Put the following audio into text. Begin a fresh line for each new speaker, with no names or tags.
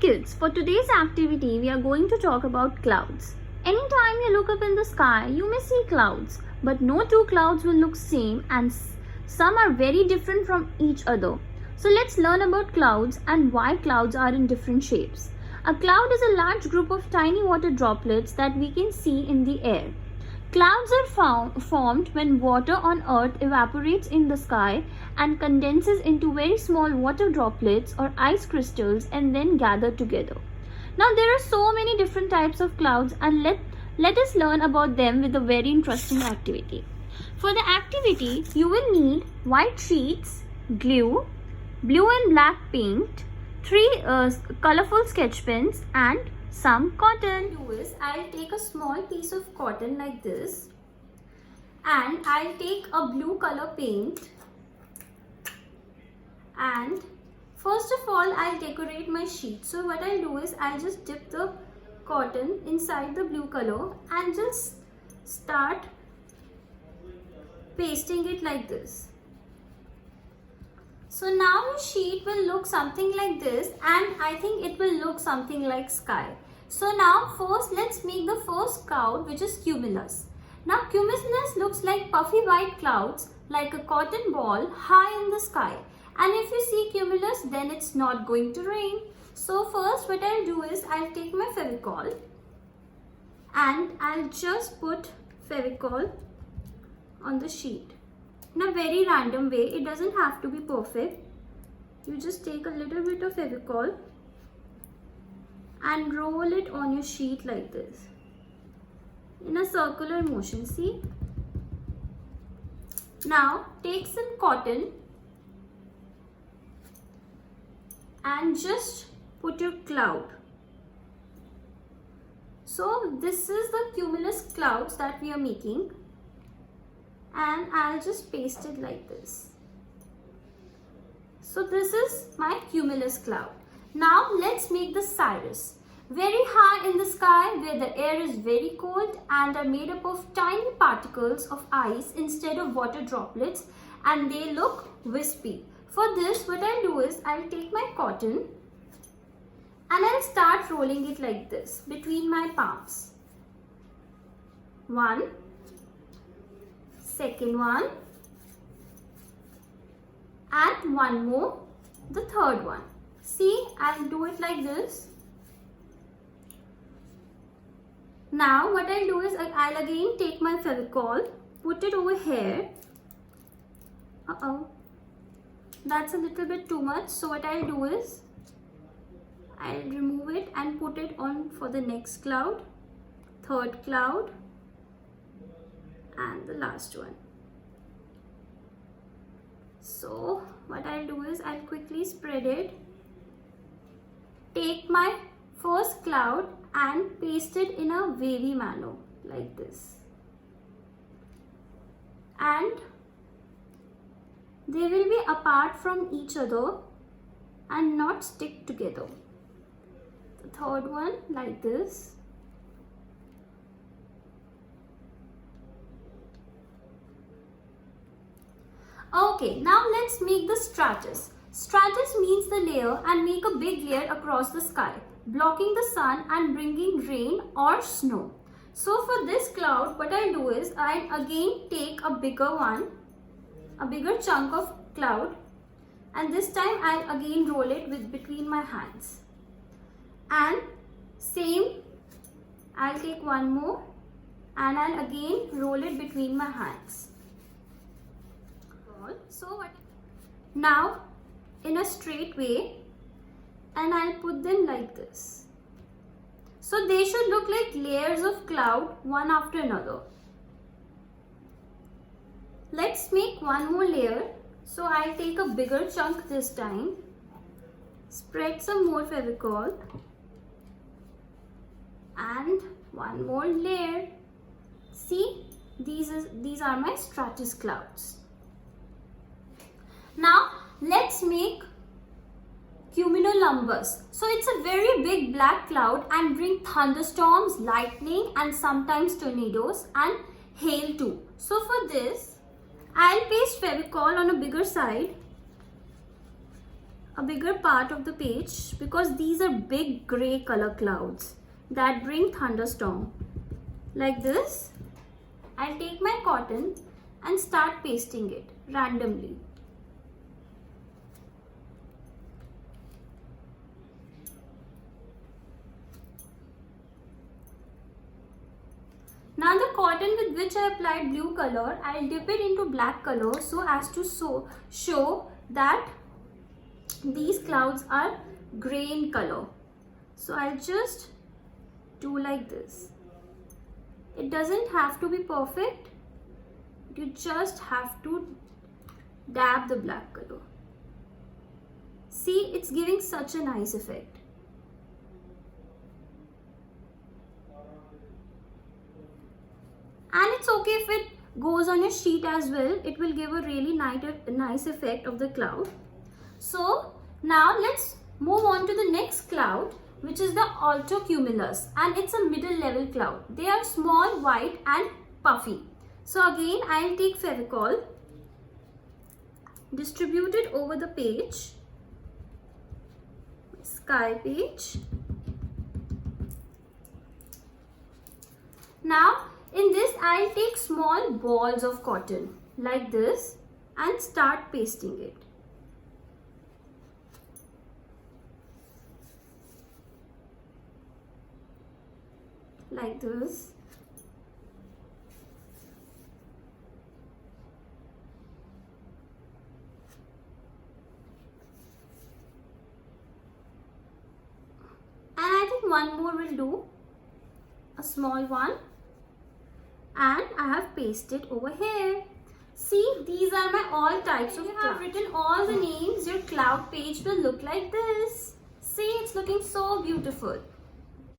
kids, for today's activity we are going to talk about clouds. Anytime you look up in the sky, you may see clouds, but no two clouds will look same and some are very different from each other. So let's learn about clouds and why clouds are in different shapes. A cloud is a large group of tiny water droplets that we can see in the air. Clouds are formed when water on earth evaporates in the sky and condenses into very small water droplets or ice crystals and then gather together. Now there are so many different types of clouds, and let us learn about them with a very interesting activity. For the activity, you will need white sheets, glue, blue and black paint, three colorful sketch pens and some cotton. I'll take a small piece of cotton like this and I'll take a blue color paint, and first of all I'll decorate my sheet. So what I'll do is I'll just dip the cotton inside the blue color and just start pasting it like this. So now your sheet will look something like this, and I think it will look something like sky. So now first let's make the first cloud, which is cumulus. Now cumulus looks like puffy white clouds like a cotton ball high in the sky. And if you see cumulus, then it's not going to rain. So first what I'll do is I'll take my Fevicol and I'll just put Fevicol on the sheet in a very random way. It doesn't have to be perfect. You just take a little bit of Fevicol and roll it on your sheet like this in a circular motion. See? Now take some cotton and just put your cloud. So this is the cumulus clouds that we are making, and I'll just paste it like this. So this is my cumulus cloud. Now let's make the cirrus. Very high in the sky where the air is very cold and are made up of tiny particles of ice instead of water droplets, and they look wispy. For this what I'll do is I'll take my cotton and I'll start rolling it like this between my palms. One, second one, and one more, the third one. See, I'll do it like this. Now what I'll do is I'll again take my Fevicol, put it over here. That's a little bit too much. So what I'll do is I'll remove it and put it on for the next cloud, third cloud, and the last one. So what I'll do is I'll quickly spread it, take my first cloud and paste it in a wavy manner like this, and they will be apart from each other and not stick together. The third one like this. Okay, now let's make the stratus. Stratus means the layer, and make a big layer across the sky, blocking the sun and bringing rain or snow. So for this cloud, what I'll do is I'll again take a bigger one, a bigger chunk of cloud, and this time I'll again roll it with between my hands. And same, I'll take one more and I'll again roll it between my hands. So now in a straight way, and I'll put them like this. So they should look like layers of cloud one after another. Let's make one more layer. So I'll take a bigger chunk this time, spread some more Fevicol, and one more layer. See, these are my stratus clouds. Now let's make cumulonimbus. So it's a very big black cloud and bring thunderstorms, lightning, and sometimes tornadoes and hail too. So for this, I'll paste Fevicol on a bigger side a bigger part of the page because these are big gray color clouds that bring thunderstorm. Like this, I'll take my cotton and start pasting it randomly. Now the cotton with which I applied blue color, I'll dip it into black color so as to show that these clouds are grey in color. So I'll just do like this. It doesn't have to be perfect. You just have to dab the black color. See, it's giving such a nice effect. And it's okay if it goes on a sheet as well. It will give a really nice effect of the cloud. So now let's move on to the next cloud, which is the altocumulus, and it's a middle level cloud. They are small, white and puffy. So again, I'll take Fevicol, distribute it over the page, sky page. Now in this, I'll take small balls of cotton like this and start pasting it. Like this. And I think one more will do, a small one. And I have pasted over here. See, these are my all types of clouds. If you have written all the names, your cloud page will look like this. See, it's looking so beautiful.